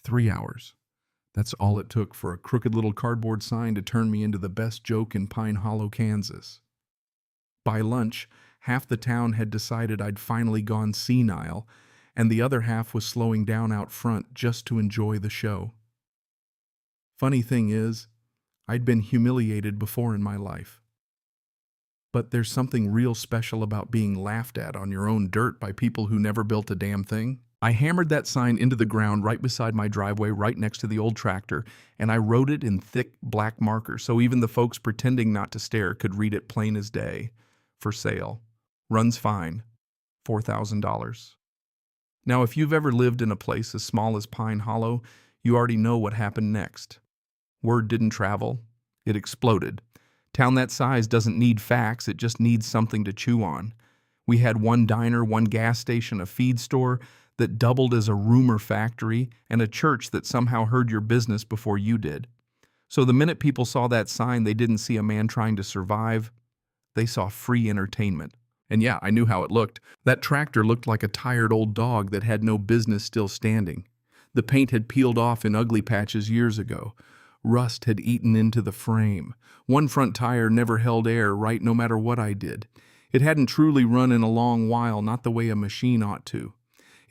3 hours. That's all it took for a crooked little cardboard sign to turn me into the best joke in Pine Hollow, Kansas. By lunch, half the town had decided I'd finally gone senile, and the other half was slowing down out front just to enjoy the show. Funny thing is, I'd been humiliated before in my life. But there's something real special about being laughed at on your own dirt by people who never built a damn thing. I hammered that sign into the ground right beside my driveway, right next to the old tractor, and I wrote it in thick black marker so even the folks pretending not to stare could read it plain as day. For sale. Runs fine. $4,000. Now, if you've ever lived in a place as small as Pine Hollow, you already know what happened next. Word didn't travel. It exploded. Town that size doesn't need facts, it just needs something to chew on. We had one diner, one gas station, a feed store that doubled as a rumor factory, and a church that somehow heard your business before you did. So the minute people saw that sign, they didn't see a man trying to survive. They saw free entertainment. And yeah, I knew how it looked. That tractor looked like a tired old dog that had no business still standing. The paint had peeled off in ugly patches years ago. Rust had eaten into the frame. One front tire never held air right no matter what I did. It hadn't truly run in a long while, not the way a machine ought to.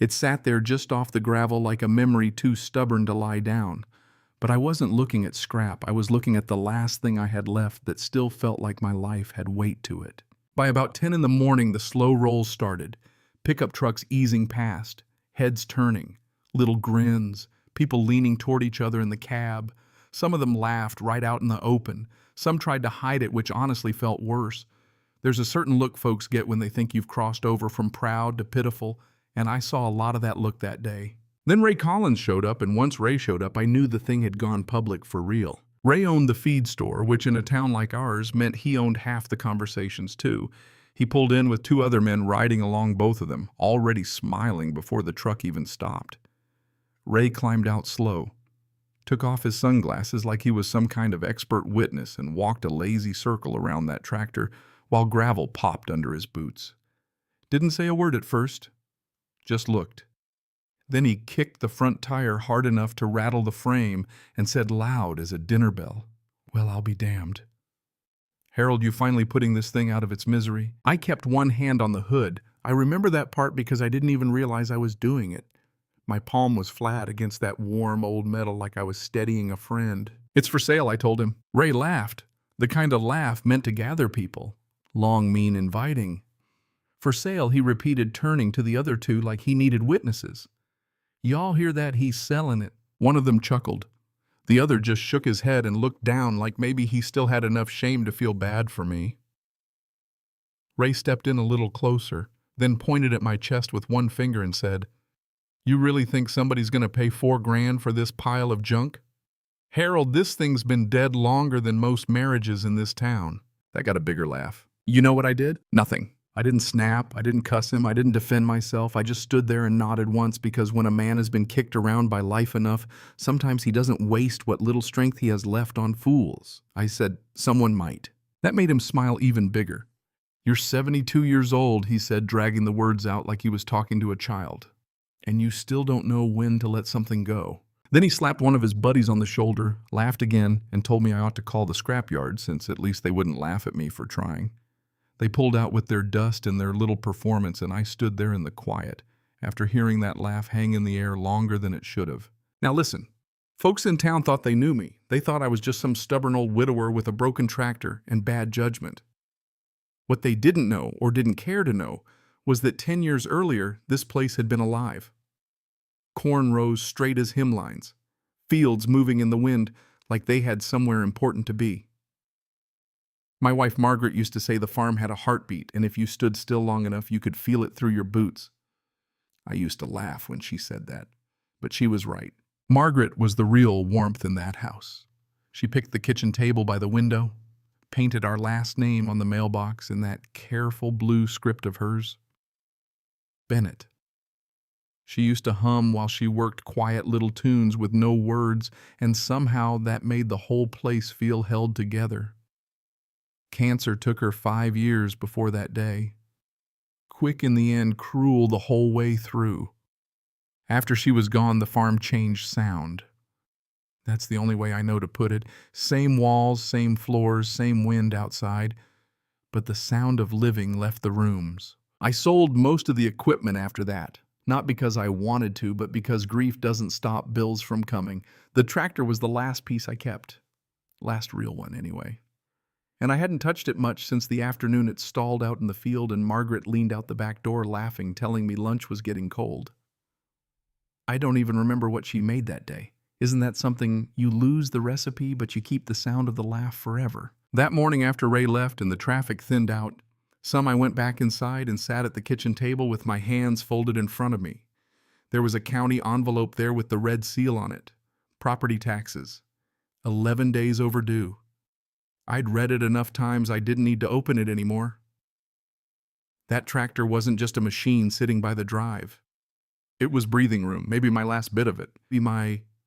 It sat there just off the gravel like a memory too stubborn to lie down. But I wasn't looking at scrap. I was looking at the last thing I had left that still felt like my life had weight to it. By about 10 in the morning, the slow rolls started. Pickup trucks easing past, heads turning, little grins, people leaning toward each other in the cab. Some of them laughed right out in the open. Some tried to hide it, which honestly felt worse. There's a certain look folks get when they think you've crossed over from proud to pitiful, and I saw a lot of that look that day. Then Ray Collins showed up, and once Ray showed up, I knew the thing had gone public for real. Ray owned the feed store, which in a town like ours meant he owned half the conversations too. He pulled in with two other men riding along both of them, already smiling before the truck even stopped. Ray climbed out slow, took off his sunglasses like he was some kind of expert witness, and walked a lazy circle around that tractor while gravel popped under his boots. Didn't say a word at first, just looked. Then he kicked the front tire hard enough to rattle the frame and said loud as a dinner bell, "Well, I'll be damned. Harold, you finally putting this thing out of its misery?" I kept one hand on the hood. I remember that part because I didn't even realize I was doing it. My palm was flat against that warm old metal like I was steadying a friend. "It's for sale," I told him. Ray laughed, the kind of laugh meant to gather people. Long, mean, inviting. "For sale," he repeated, turning to the other two like he needed witnesses. "Y'all hear that? He's selling it." One of them chuckled. The other just shook his head and looked down like maybe he still had enough shame to feel bad for me. Ray stepped in a little closer, then pointed at my chest with one finger and said, "You really think somebody's gonna pay $4,000 for this pile of junk? Harold, this thing's been dead longer than most marriages in this town." That got a bigger laugh. You know what I did? Nothing. I didn't snap, I didn't cuss him, I didn't defend myself. I just stood there and nodded once because when a man has been kicked around by life enough, sometimes he doesn't waste what little strength he has left on fools. I said, "Someone might." That made him smile even bigger. "You're 72 years old," he said, dragging the words out like he was talking to a child. "And you still don't know when to let something go." Then he slapped one of his buddies on the shoulder, laughed again, and told me I ought to call the scrapyard since at least they wouldn't laugh at me for trying. They pulled out with their dust and their little performance, and I stood there in the quiet, after hearing that laugh hang in the air longer than it should have. Now listen, folks in town thought they knew me. They thought I was just some stubborn old widower with a broken tractor and bad judgment. What they didn't know, or didn't care to know, was that 10 years earlier, this place had been alive. Corn rose straight as hymnlines, fields moving in the wind like they had somewhere important to be. My wife Margaret used to say the farm had a heartbeat, and if you stood still long enough, you could feel it through your boots. I used to laugh when she said that, but she was right. Margaret was the real warmth in that house. She picked the kitchen table by the window, painted our last name on the mailbox in that careful blue script of hers. Bennett. She used to hum while she worked quiet little tunes with no words, and somehow that made the whole place feel held together. Cancer took her 5 years before that day. Quick in the end, cruel the whole way through. After she was gone, the farm changed sound. That's the only way I know to put it. Same walls, same floors, same wind outside, but the sound of living left the rooms. I sold most of the equipment after that. Not because I wanted to, but because grief doesn't stop bills from coming. The tractor was the last piece I kept. Last real one, anyway. And I hadn't touched it much since the afternoon it stalled out in the field and Margaret leaned out the back door laughing, telling me lunch was getting cold. I don't even remember what she made that day. Isn't that something? You lose the recipe, but you keep the sound of the laugh forever. That morning after Ray left and the traffic thinned out, I went back inside and sat at the kitchen table with my hands folded in front of me. There was a county envelope there with the red seal on it. Property taxes. 11 days overdue. I'd read it enough times I didn't need to open it anymore. That tractor wasn't just a machine sitting by the drive. It was breathing room, maybe my last bit of it.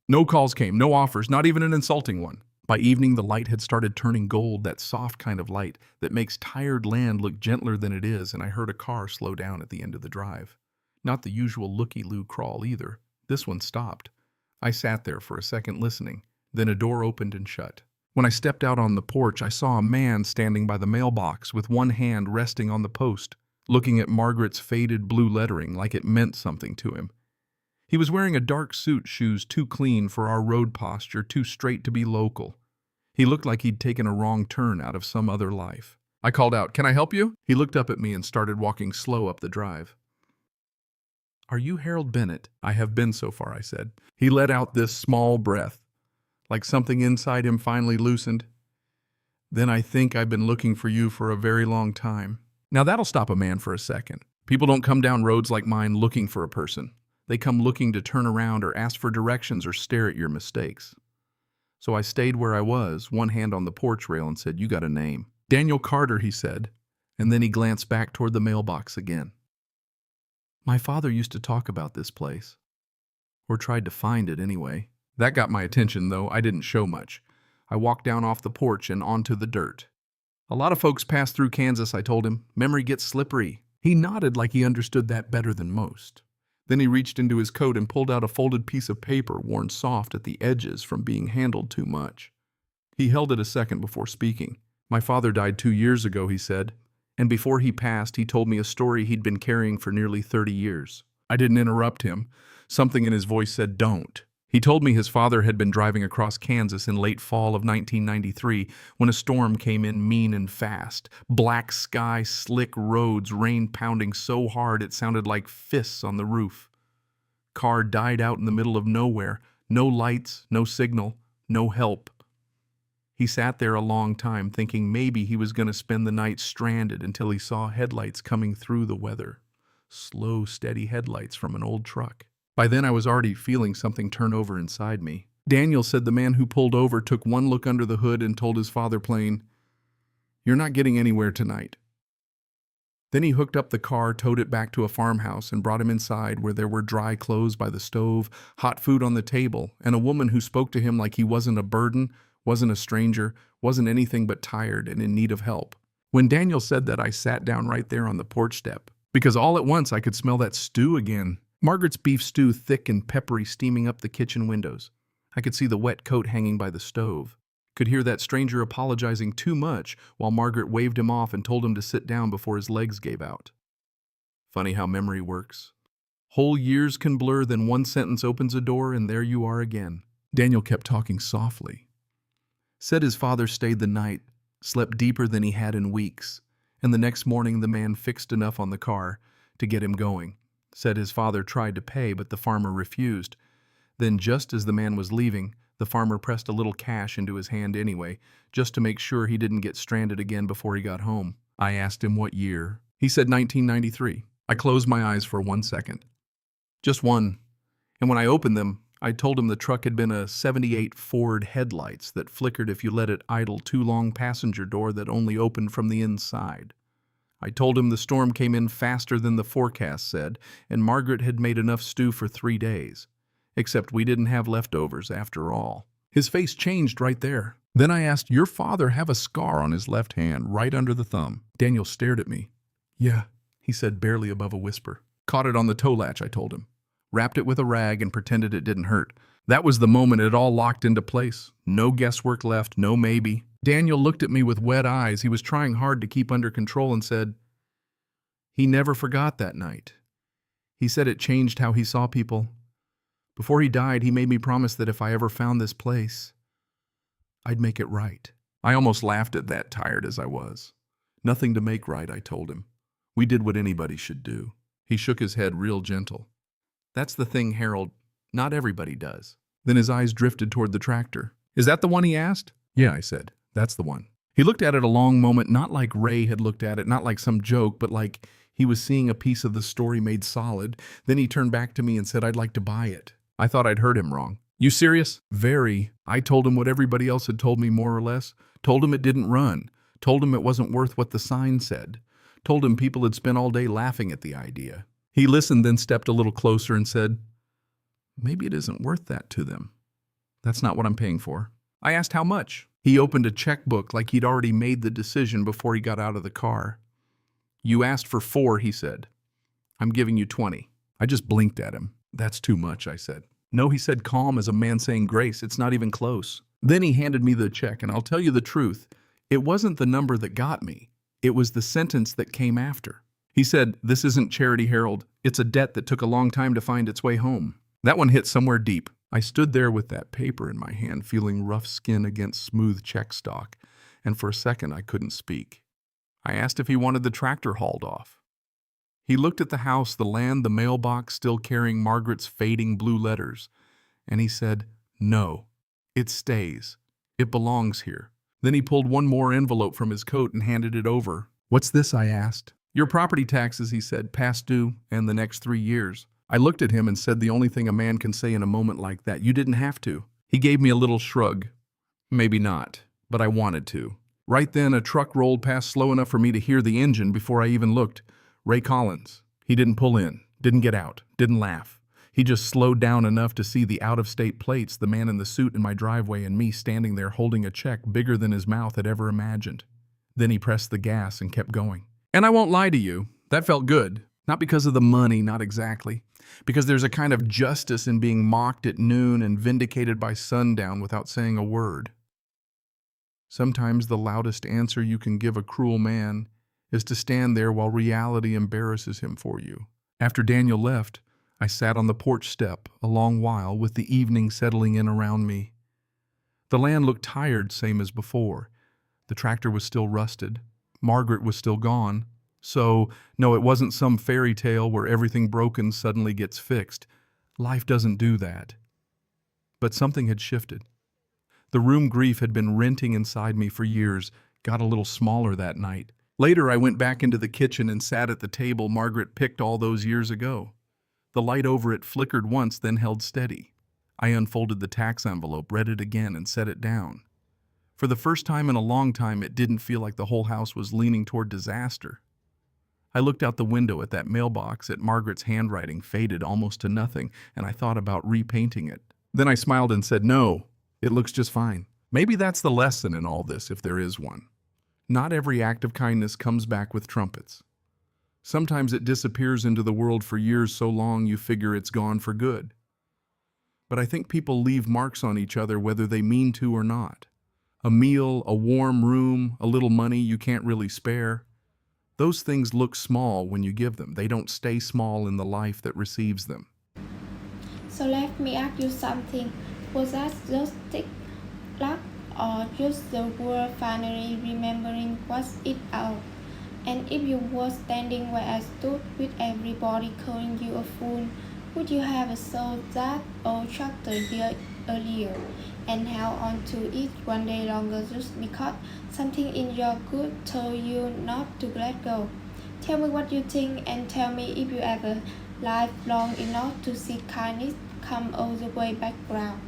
No calls came, no offers, not even an insulting one. By evening, the light had started turning gold, that soft kind of light that makes tired land look gentler than it is, and I heard a car slow down at the end of the drive. Not the usual looky-loo crawl either. This one stopped. I sat there for a second listening. Then a door opened and shut. When I stepped out on the porch, I saw a man standing by the mailbox with one hand resting on the post, looking at Margaret's faded blue lettering like it meant something to him. He was wearing a dark suit, shoes too clean for our road posture, too straight to be local. He looked like he'd taken a wrong turn out of some other life. I called out, "Can I help you?" He looked up at me and started walking slow up the drive. "Are you Harold Bennett?" "I have been so far," I said. He let out this small breath, like something inside him finally loosened. "Then I think I've been looking for you for a very long time." Now that'll stop a man for a second. People don't come down roads like mine looking for a person. They come looking to turn around or ask for directions or stare at your mistakes. So I stayed where I was, one hand on the porch rail, and said, "You got a name." "Daniel Carter," he said, and then he glanced back toward the mailbox again. "My father used to talk about this place, or tried to find it anyway." That got my attention, though I didn't show much. I walked down off the porch and onto the dirt. "A lot of folks pass through Kansas," I told him. "Memory gets slippery." He nodded like he understood that better than most. Then he reached into his coat and pulled out a folded piece of paper worn soft at the edges from being handled too much. He held it a second before speaking. "My father died 2 years ago," he said, "and before he passed, he told me a story he'd been carrying for nearly 30 years. I didn't interrupt him. Something in his voice said, "Don't." He told me his father had been driving across Kansas in late fall of 1993 when a storm came in mean and fast. Black sky, slick roads, rain pounding so hard it sounded like fists on the roof. Car died out in the middle of nowhere. No lights, no signal, no help. He sat there a long time thinking maybe he was going to spend the night stranded until he saw headlights coming through the weather. Slow, steady headlights from an old truck. By then I was already feeling something turn over inside me. Daniel said the man who pulled over took one look under the hood and told his father plain, "You're not getting anywhere tonight." Then he hooked up the car, towed it back to a farmhouse, and brought him inside where there were dry clothes by the stove, hot food on the table, and a woman who spoke to him like he wasn't a burden, wasn't a stranger, wasn't anything but tired and in need of help. When Daniel said that, I sat down right there on the porch step, because all at once I could smell that stew again. Margaret's beef stew, thick and peppery, steaming up the kitchen windows. I could see the wet coat hanging by the stove. Could hear that stranger apologizing too much while Margaret waved him off and told him to sit down before his legs gave out. Funny how memory works. Whole years can blur, then one sentence opens a door and there you are again. Daniel kept talking softly. Said his father stayed the night, slept deeper than he had in weeks, and the next morning the man fixed enough on the car to get him going. Said his father tried to pay, but the farmer refused. Then just as the man was leaving, the farmer pressed a little cash into his hand anyway, just to make sure he didn't get stranded again before he got home. I asked him what year. He said 1993. I closed my eyes for 1 second. Just one. And when I opened them, I told him the truck had been a '78 Ford headlights that flickered if you let it idle too long, passenger door that only opened from the inside. I told him the storm came in faster than the forecast said, and Margaret had made enough stew for 3 days. Except we didn't have leftovers after all. His face changed right there. Then I asked, "Your father have a scar on his left hand, right under the thumb?" Daniel stared at me. "Yeah," he said barely above a whisper. "Caught it on the toe latch," I told him. wrapped it with a rag, and pretended it didn't hurt. That was the moment it all locked into place. No guesswork left, no maybe. Daniel looked at me with wet eyes. He was trying hard to keep under control and said, he never forgot that night. He said it changed how he saw people. Before he died, he made me promise that if I ever found this place, I'd make it right. I almost laughed at that, tired as I was. Nothing to make right, I told him. We did what anybody should do. He shook his head real gentle. That's the thing, Harold. Not everybody does. Then his eyes drifted toward the tractor. Is that the one, he asked? Yeah, I said. That's the one. He looked at it a long moment, not like Ray had looked at it, not like some joke, but like he was seeing a piece of the story made solid. Then he turned back to me and said, I'd like to buy it. I thought I'd heard him wrong. You serious? Very. I told him what everybody else had told me, more or less. Told him it didn't run. Told him it wasn't worth what the sign said. Told him people had spent all day laughing at the idea. He listened, then stepped a little closer and said, maybe it isn't worth that to them. That's not what I'm paying for. I asked how much. He opened a checkbook like he'd already made the decision before he got out of the car. You asked for 4, he said. I'm giving you 20. I just blinked at him. That's too much, I said. No, he said, calm as a man saying grace. It's not even close. Then he handed me the check, and I'll tell you the truth. It wasn't the number that got me. It was the sentence that came after. He said, this isn't charity, Harold. It's a debt that took a long time to find its way home. That one hit somewhere deep. I stood there with that paper in my hand, feeling rough skin against smooth check stock, and for a second I couldn't speak. I asked if he wanted the tractor hauled off. He looked at the house, the land, the mailbox still carrying Margaret's fading blue letters, and he said, no, it stays. It belongs here. Then he pulled one more envelope from his coat and handed it over. What's this? I asked. Your property taxes, he said, past due, and the next 3 years. I looked at him and said the only thing a man can say in a moment like that. You didn't have to. He gave me a little shrug. Maybe not, but I wanted to. Right then, a truck rolled past slow enough for me to hear the engine before I even looked. Ray Collins. He didn't pull in, didn't get out, didn't laugh. He just slowed down enough to see the out-of-state plates, the man in the suit in my driveway, and me standing there holding a check bigger than his mouth had ever imagined. Then he pressed the gas and kept going. And I won't lie to you, that felt good. Not because of the money, not exactly. Because there's a kind of justice in being mocked at noon and vindicated by sundown without saying a word. Sometimes the loudest answer you can give a cruel man is to stand there while reality embarrasses him for you. After Daniel left, I sat on the porch step a long while with the evening settling in around me. The land looked tired, same as before. The tractor was still rusted. Margaret was still gone. So, no, it wasn't some fairy tale where everything broken suddenly gets fixed. Life doesn't do that. But something had shifted. The room grief had been renting inside me for years, got a little smaller that night. Later, I went back into the kitchen and sat at the table Margaret picked all those years ago. The light over it flickered once, then held steady. I unfolded the tax envelope, read it again, and set it down. For the first time in a long time, it didn't feel like the whole house was leaning toward disaster. I looked out the window at that mailbox, at Margaret's handwriting faded almost to nothing, and I thought about repainting it. Then I smiled and said, no, it looks just fine. Maybe that's the lesson in all this, if there is one. Not every act of kindness comes back with trumpets. Sometimes it disappears into the world for years so long you figure it's gone for good. But I think people leave marks on each other whether they mean to or not. A meal, a warm room, a little money you can't really spare. Those things look small when you give them. They don't stay small in the life that receives them. So let me ask you something. Was that just luck or just the world finally remembering what's it out? And if you were standing where I stood with everybody calling you a fool, would you have sold that old tractor year earlier and held on to it one day longer just because something in your gut told you not to let go? Tell me what you think and tell me if you ever lived long enough to see kindness come all the way back around.